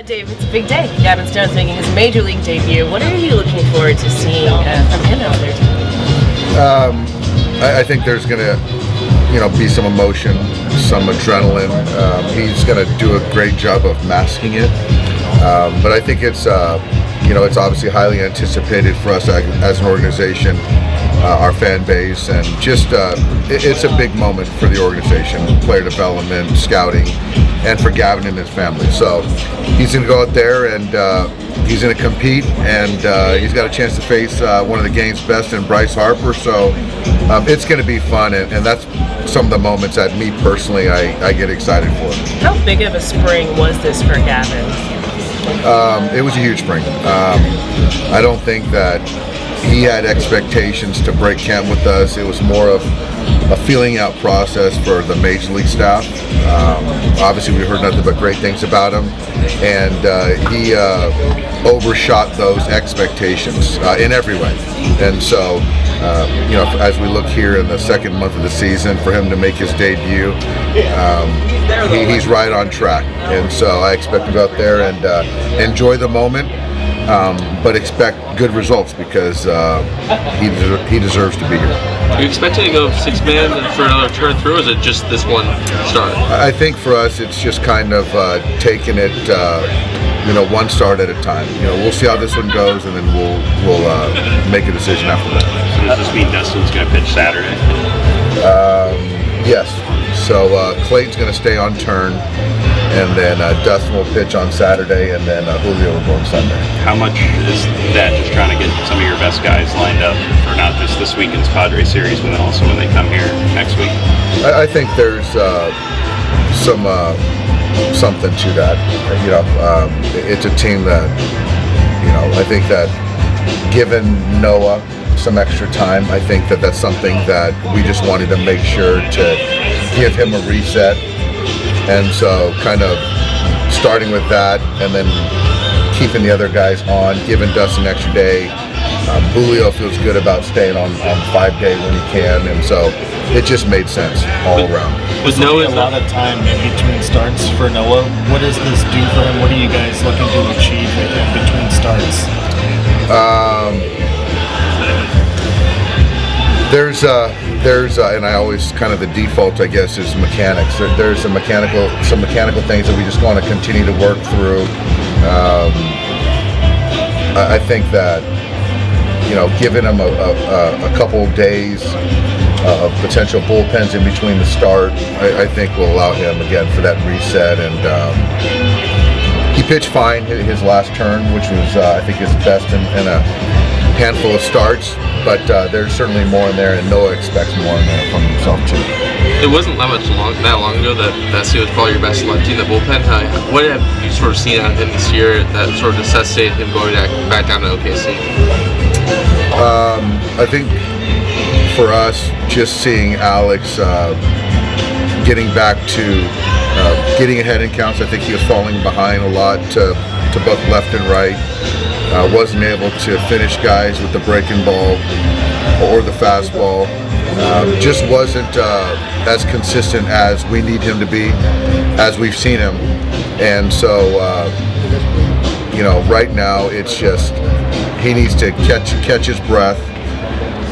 Dave, it's a big day. Gavin Stone's making his major league debut. What are you looking forward to seeing from him out there today? I think there's going to, be some emotion, some adrenaline. He's going to do a great job of masking it. But I think it's obviously highly anticipated for us as an organization, our fan base, and just it's a big moment for the organization, player development, scouting, and for Gavin and his family. So he's going to go out there and he's going to compete, and he's got a chance to face one of the game's best in Bryce Harper. So it's going to be fun, and that's some of the moments that me personally I get excited for. How big of a spring was this for Gavin? It was a huge spring. I don't think that he had expectations to break camp with us. It was more of a feeling out process for the major league staff. Obviously, we heard nothing but great things about him, and he overshot those expectations in every way. And so, as we look here in the second month of the season, for him to make his debut, he's right on track. And so I expect to go out there and enjoy the moment. But expect good results because he deserves to be here. Are you expecting to go 6-man for another turn through, or is it just this one start? I think for us it's just kind of taking it one start at a time. We'll see how this one goes, and then we'll make a decision after that. So does this mean Dustin's going to pitch Saturday? Yes. So Clayton's going to stay on turn, and then Dustin will pitch on Saturday, and then Julio will go on Sunday. How much is that just trying to get some of your best guys lined up for not just this weekend's Padres series, but then also when they come here next week? I think there's something to that. It's a team that, I think that given Noah some extra time, I think that that's something that we just wanted to make sure to give him a reset. And so kind of starting with that and then keeping the other guys on, giving Dustin an extra day. Julio feels good about staying on 5-day when he can, and so it just made sense all around. Was Noah a lot of time in between starts for Noah? What does this do for him? What are you guys looking to achieve in between starts? There's and I always kind of the default, I guess, is mechanics. There's some mechanical things that we just want to continue to work through. I think that giving him a couple of days of potential bullpens in between the start, I think will allow him again for that reset. And he pitched fine his last turn, which was I think his best in a handful of starts. But there's certainly more in there, and Noah expects more in there from himself too. It wasn't that long ago that Vesia was probably your best lefty in the bullpen. What have you sort of seen out of him this year that sort of necessitated him going back down to OKC? I think for us, just seeing Alex getting back to getting ahead in counts, I think he was falling behind a lot to both left and right. Wasn't able to finish guys with the breaking ball or the fastball. Just wasn't as consistent as we need him to be, as we've seen him. And so, right now it's just he needs to catch his breath.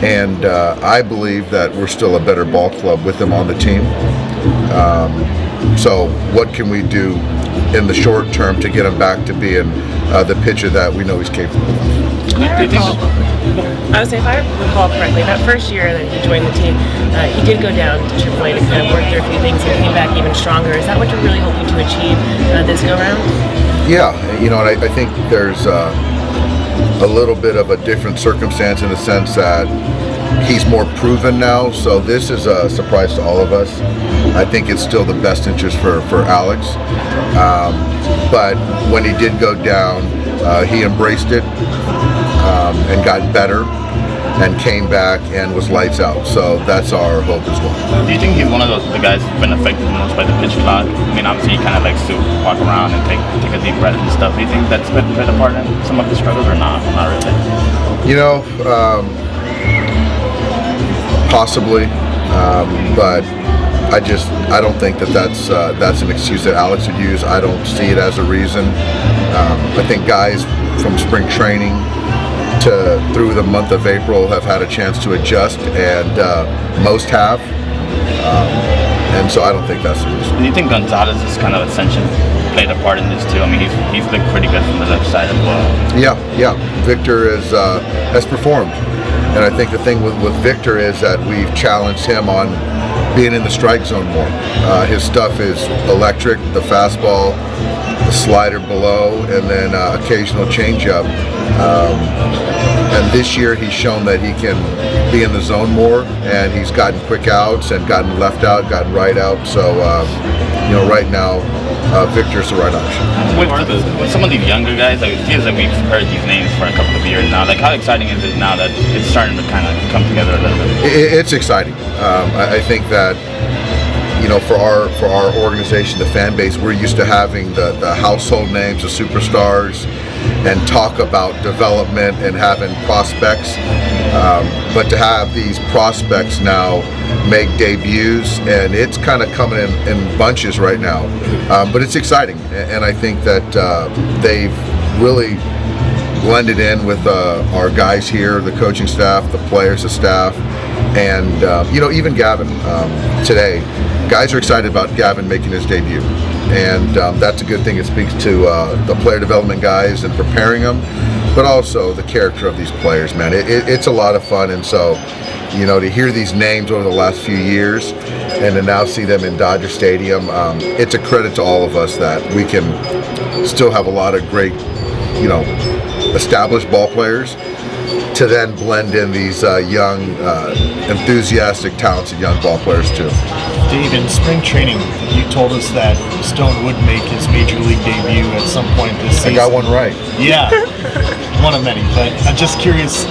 And I believe that we're still a better ball club with him on the team. So what can we do in the short term to get him back to being the pitcher that we know he's capable of? I would say, if I recall correctly, that first year that he joined the team, he did go down to AAA to kind of work through a few things and came back even stronger. Is that what you're really hoping to achieve this go-round? Yeah, and I think there's a little bit of a different circumstance in the sense that he's more proven now, so this is a surprise to all of us. I think it's still the best interest for Alex. But when he did go down, he embraced it and got better and came back and was lights out. So that's our hope as well. Do you think he's one of the guys who's been affected the most by the pitch clock? I mean, obviously he kind of likes to walk around and take a deep breath and stuff. Do you think that's been a part in some of the struggles or not? Not really. Possibly, but I don't think that's an excuse that Alex would use. I don't see it as a reason. I think guys from spring training through the month of April have had a chance to adjust, and most have. And so I don't think that's the reason. Do you think Gonzalez's kind of ascension played a part in this too? I mean, he's looked pretty good from the left side as well. Yeah. Victor has performed, and I think the thing with Victor is that we've challenged him on being in the strike zone more. His stuff is electric, the fastball, the slider below, and then occasional changeup. And this year he's shown that he can be in the zone more, and he's gotten quick outs and gotten left out, gotten right out. So, right now, Victor's the right option. With some of these younger guys, like, it feels like we've heard these names for a couple of years now. Like, how exciting is it now that it's starting to kind of come together a little bit? It's exciting. I think that, for our organization, the fan base, we're used to having the household names, the superstars, and talk about development and having prospects. But to have these prospects now make debuts, and it's kind of coming in bunches right now. But it's exciting, and I think that they've really blended in with our guys here, the coaching staff, the players, the staff, and even Gavin today. Guys are excited about Gavin making his debut, and that's a good thing. It speaks to the player development guys and preparing them, but also the character of these players, man. It's a lot of fun, and so to hear these names over the last few years and to now see them in Dodger Stadium, it's a credit to all of us that we can still have a lot of great, established ball players to then blend in these young, enthusiastic, talented young ball players too. Dave, in spring training, you told us that Stone would make his major league debut at some point this season. I got one right. Yeah, one of many. But I'm just curious,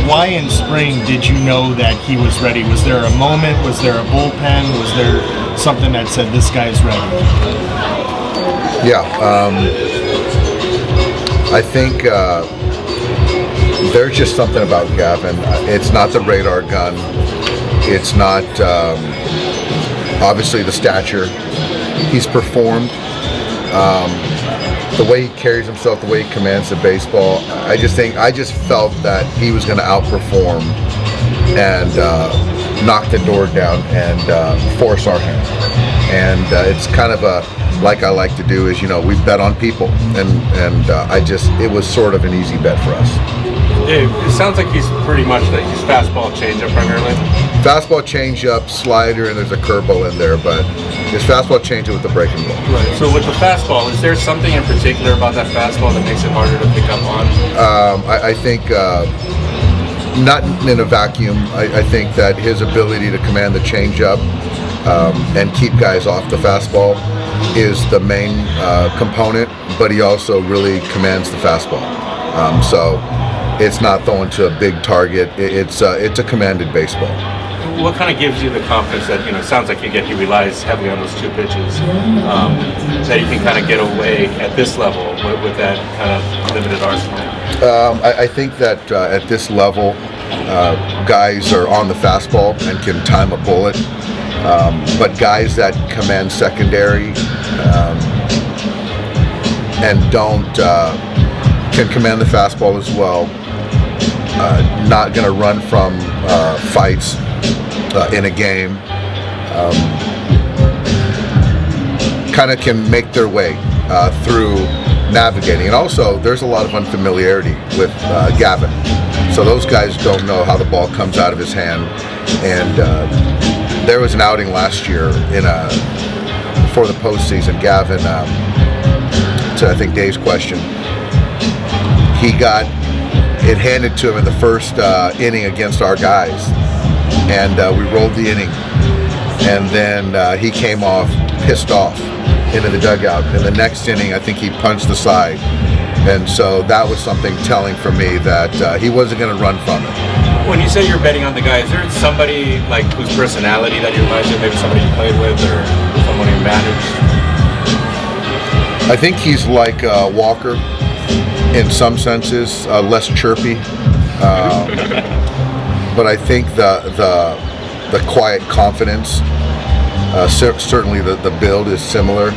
why in spring did you know that he was ready? Was there a moment? Was there a bullpen? Was there something that said this guy's ready? Yeah, I think there's just something about Gavin. It's not the radar gun. It's not obviously the stature. He's performed. The way he carries himself, the way he commands the baseball. I just felt that he was going to outperform and knock the door down and force our hand. And it's kind of like I like to do is, we bet on people, and it was sort of an easy bet for us. Dave, it sounds like he's pretty much he's fastball changeup primarily. Fastball changeup, slider, and there's a curveball in there, but it's fastball changeup with the breaking ball. Right. So with the fastball, is there something in particular about that fastball that makes it harder to pick up on? I think not in a vacuum. I think that his ability to command the changeup and keep guys off the fastball is the main component, but he also really commands the fastball. So it's not throwing to a big target. It's a commanded baseball. What kind of gives you the confidence that, it sounds like he relies heavily on those two pitches, that he can kind of get away at this level with that kind of limited arsenal? I think that at this level, guys are on the fastball and can time a bullet, but guys that command secondary and don't can command the fastball as well. Not going to run from fights in a game. Kind of can make their way through navigating. And also, there's a lot of unfamiliarity with Gavin. So those guys don't know how the ball comes out of his hand. And there was an outing last year before the postseason. Gavin, to I think Dave's question, he got it handed to him in the first inning against our guys, and we rolled the inning, and then he came off pissed off into the dugout. In the next inning, I think he punched the side, and so that was something telling for me that he wasn't going to run from it. When you say you're betting on the guy, is there somebody like whose personality that you reminds you of, maybe somebody you played with or someone you managed? I think he's like Walker in some senses, less chirpy, but I think the quiet confidence Certainly the build is similar,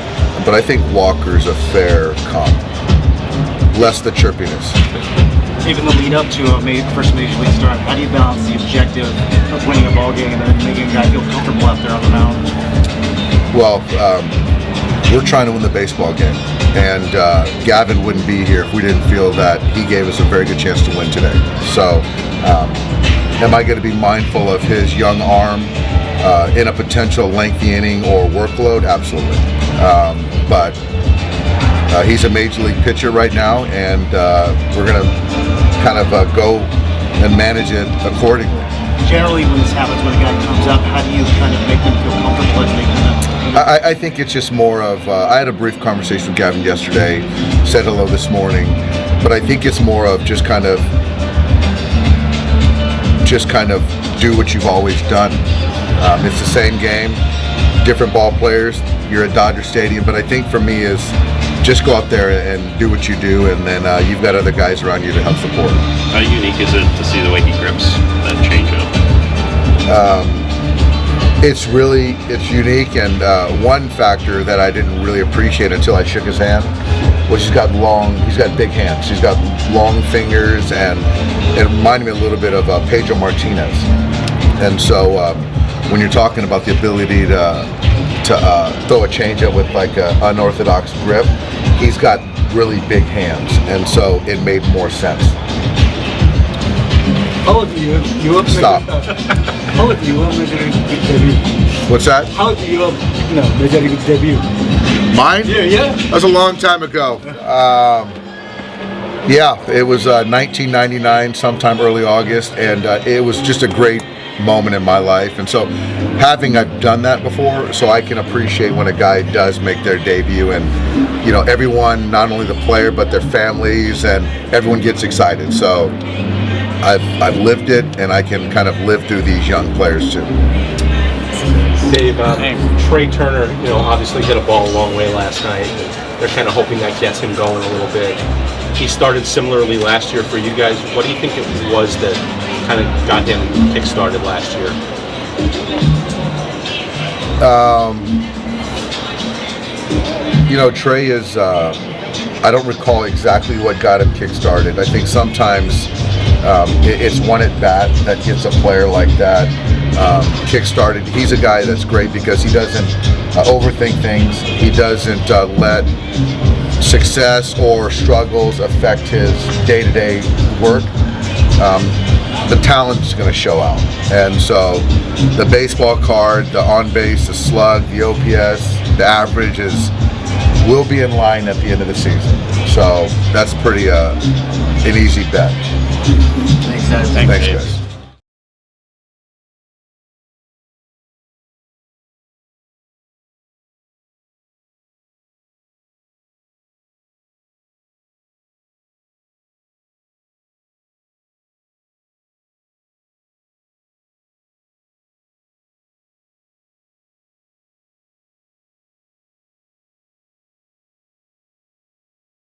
but I think Walker's a fair comp. Less the chirpiness. Even the lead up to a first major league start, how do you balance the objective of winning a ball game and then making a guy feel comfortable out there on the mound? Well, we're trying to win the baseball game, and Gavin wouldn't be here if we didn't feel that he gave us a very good chance to win today. So, am I going to be mindful of his young arm in a potential lengthy inning or workload? Absolutely. But he's a major league pitcher right now, and we're going to kind of go and manage it accordingly. Generally, when this happens, when a guy comes up, how do you kind of make them feel comfortable as they come up? I think it's just more of, I had a brief conversation with Gavin yesterday, said hello this morning, but I think it's more of just kind of do what you've always done. It's the same game, different ball players, you're at Dodger Stadium, but I think for me is just go out there and do what you do, and then you've got other guys around you to help support. How unique is it to see the way he grips that changeup? It's unique, and one factor that I didn't really appreciate until I shook his hand was he's got big hands. He's got long fingers, and it reminded me a little bit of Pedro Martinez. And so when you're talking about the ability to throw a changeup with like an unorthodox grip, he's got really big hands, and so it made more sense. How old are you? Stop. How old are you Major League debut? What's that? How old are you Major League debut? Mine? Yeah. That was a long time ago. Yeah, it was 1999, sometime early August, and it was just a great moment in my life. And so I've done that before, so I can appreciate when a guy does make their debut, and everyone, not only the player but their families, and everyone gets excited. So I've lived it, and I can kind of live through these young players too. Dave, Trey Turner, obviously hit a ball a long way last night. They're kind of hoping that gets him going a little bit. He started similarly last year for you guys. What do you think it was that kind of got him kick-started last year? Trey is, I don't recall exactly what got him kick-started. I think sometimes it's one at bat that gets a player like that kick-started. He's a guy that's great because he doesn't overthink things. He doesn't let success or struggles affect his day-to-day work. The talent's going to show out, and so the baseball card, the on-base, the slug, the OPS, the averages will be in line at the end of the season. So that's pretty an easy bet. Thanks, guys. Thanks, guys.